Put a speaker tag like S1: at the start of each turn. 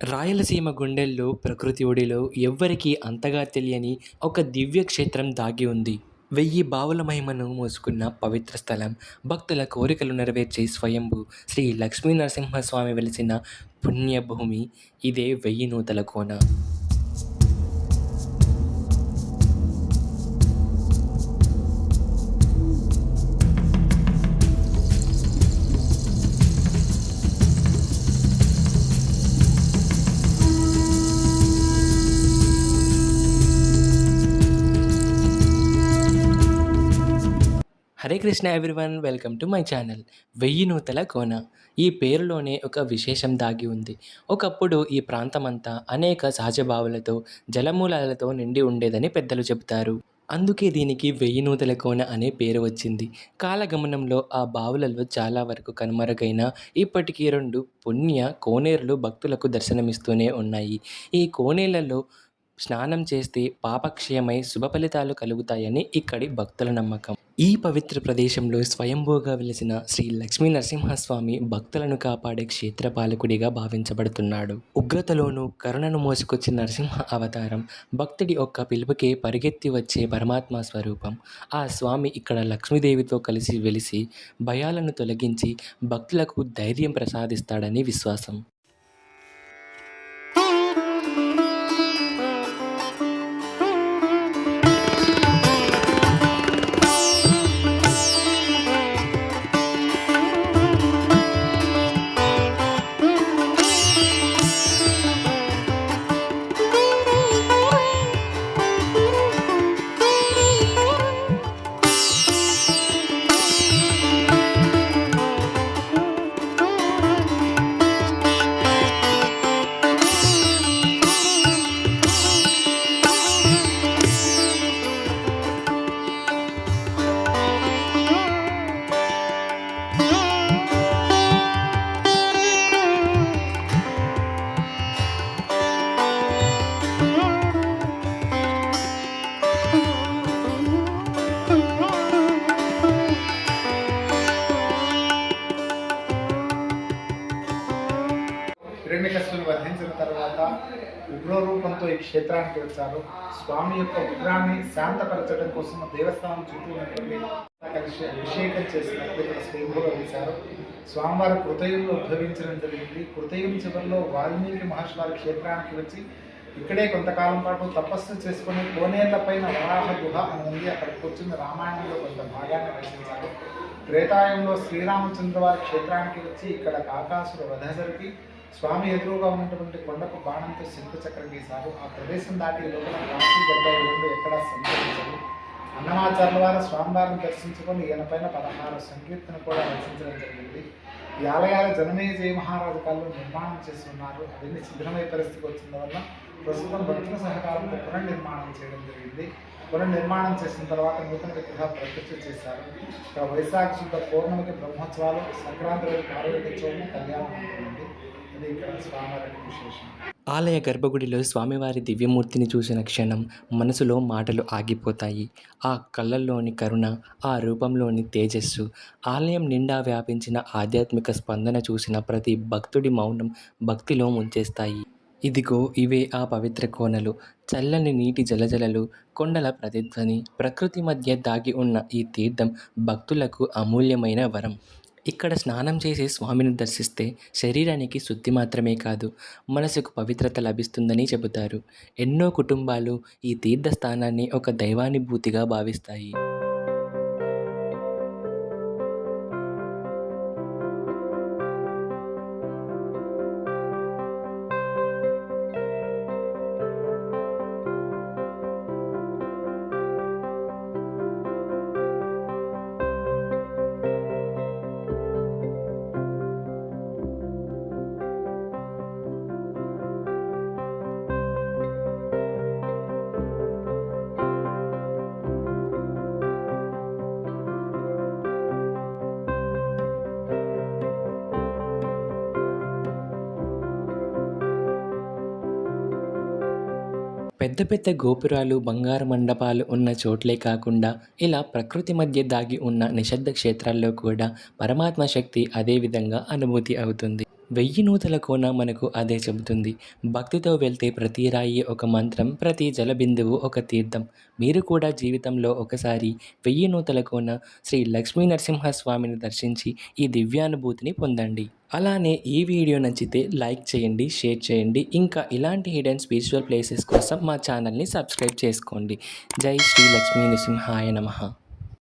S1: రాయలసీమ గుండెల్లో, ప్రకృతి ఒడిలో ఎవ్వరికీ అంతగా తెలియని ఒక దివ్య క్షేత్రం దాగి ఉంది. 1000 బావుల మహిమను మోసుకున్న పవిత్ర స్థలం, భక్తుల కోరికలు నెరవేర్చే స్వయంభూ శ్రీ లక్ష్మీ నరసింహస్వామి వెలిసిన పుణ్యభూమి ఇదే 1000 Nuthala Kona. Hare Krishna everyone, welcome to my channel. 1000 Nuthala Kona. ఈ పేరులోనే ఒక విశేషం దాగి ఉంది. ఒకప్పుడు ఈ ప్రాంతమంతా అనేక సహజ బావులతో, జలమూలాలతో నిండి ఉండేదని పెద్దలు చెబుతారు. అందుకే దీనికి 1000 నూతల కోన అనే పేరు వచ్చింది. కాలగమనంలో ఆ బావులలో చాలా వరకు కనుమరుగైనా ఇప్పటికీ 2 పుణ్య కోనేరులు భక్తులకు దర్శనమిస్తూనే ఉన్నాయి. ఈ కోనేళ్లలో స్నానం చేస్తే పాపక్షయమై శుభ ఫలితాలు కలుగుతాయని ఇక్కడి భక్తుల నమ్మకం. ఈ పవిత్ర ప్రదేశంలో స్వయంభూగా వెలిసిన శ్రీ లక్ష్మీ నరసింహస్వామి భక్తులను కాపాడే క్షేత్రపాలకుడిగా భావించబడుతున్నాడు. ఉగ్రతలోనూ కరుణను మోసుకొచ్చిన నరసింహ అవతారం, భక్తుడి ఒక్క పిలుపుకే పరిగెత్తి వచ్చే పరమాత్మ స్వరూపం. ఆ స్వామి ఇక్కడ లక్ష్మీదేవితో కలిసి వెలిసి భయాలను తొలగించి భక్తులకు ధైర్యం ప్రసాదిస్తాడని విశ్వాసం.
S2: హిరణ్యకశిపుని వధించిన తర్వాత ఉగ్రరూపంతో ఈ క్షేత్రానికి వచ్చారు. స్వామి యొక్క ఉగ్రాన్ని శాంతపరచడం కోసం దేవస్థానం చుట్టూ ఉన్నటువంటి కలిసి అభిషేకం చేసినప్పుడు ఇక్కడ స్వయంభూగా వేశారు. స్వామివారి కృతయుగంలో ఉద్భవించడం జరిగింది. కృతయుగం చివరిలో వాల్మీకి మహర్షి వారి క్షేత్రానికి వచ్చి ఇక్కడే కొంతకాలం పాటు తపస్సు చేసుకుని కోనేళ్ల పైన వరాహ గుహ అని ఉంది. అక్కడ కూర్చుని రామాయణంలో కొంత భాగాన్ని రచించారు. త్రేతాయుగంలో శ్రీరామచంద్ర వారి క్షేత్రానికి వచ్చి ఇక్కడ కాకాసుర వధ జరిపి స్వామి ఎదురుగా ఉన్నటువంటి కొండకు బాణంతో శంకు చక్రం గీశారు. ఆ ప్రదేశం దాటి లోపల కాశీ గడ్డ ఎక్కడా సంచరించారు. అన్నమాచార్యుల వారు స్వామివారిని దర్శించుకొని ఈయన పైన 16 సంకీర్తన కూడా రచించడం జరిగింది. ఈ ఆలయాలు జనమేజయ మహారాజు కాలంలో నిర్మాణం చేసి ఉన్నారు. అవన్నీ శిథిలమై పరిస్థితికి వచ్చిన వల్ల ప్రస్తుతం భక్తుల సహకారంతో పునర్నిర్మాణం చేయడం జరిగింది. పునర్నిర్మాణం చేసిన తర్వాత నూతన విగ్రహ ప్రతిష్ఠ చేశారు. ఇక్కడ వైశాఖ శుద్ధ పౌర్ణమికి బ్రహ్మోత్సవాలు, సంక్రాంతి రోజు పార్వతోత్సవం, కళ్యాణం ఉంటుంది. ఇది ఇక్కడ స్వామివారి విశేషం.
S1: ఆలయ గర్భగుడిలో స్వామివారి దివ్యమూర్తిని చూసిన క్షణం మనసులో మాటలు ఆగిపోతాయి. ఆ కళ్ళల్లోని కరుణ, ఆ రూపంలోని తేజస్సు, ఆలయం నిండా వ్యాపించిన ఆధ్యాత్మిక స్పందన చూసిన ప్రతి భక్తుడి మౌనం భక్తిలో ముంచేస్తాయి. ఇదిగో ఇవే ఆ పవిత్ర కోనలు. చల్లని నీటి జలజలలు, కొండల ప్రతిధ్వని, ప్రకృతి మధ్య దాగి ఉన్న ఈ తీర్థం భక్తులకు అమూల్యమైన వరం. ఇక్కడ స్నానం చేసి స్వామిని దర్శిస్తే శరీరానికి శుద్ధి మాత్రమే కాదు, మనసుకు పవిత్రత లభిస్తుందని చెబుతారు. ఎన్నో కుటుంబాలు ఈ తీర్థస్థానాన్ని ఒక దైవానుభూతిగా భావిస్తాయి. పెద్ద పెద్ద గోపురాలు, బంగారు మండపాలు ఉన్న చోట్లే కాకుండా ఇలా ప్రకృతి మధ్య దాగి ఉన్న నిశ్శబ్ద క్షేత్రాల్లో కూడా పరమాత్మ శక్తి అదే విధంగా అనుభూతి అవుతుంది. వెయ్యి నూతల కోన మనకు అదే చెబుతుంది. భక్తితో వెళ్తే ప్రతి రాయి ఒక మంత్రం, ప్రతి జలబిందువు ఒక తీర్థం. మీరు కూడా జీవితంలో ఒకసారి వెయ్యి నూతల కోన శ్రీ లక్ష్మీ నరసింహస్వామిని దర్శించి ఈ దివ్యానుభూతిని పొందండి. అలానే ఈ వీడియో నచ్చితే లైక్ చేయండి, షేర్ చేయండి. ఇంకా ఇలాంటి హిడెన్ స్పిరిచువల్ ప్లేసెస్ కోసం మా ఛానల్ని సబ్స్క్రైబ్ చేసుకోండి. జై శ్రీ లక్ష్మీ నరసింహాయ నమః.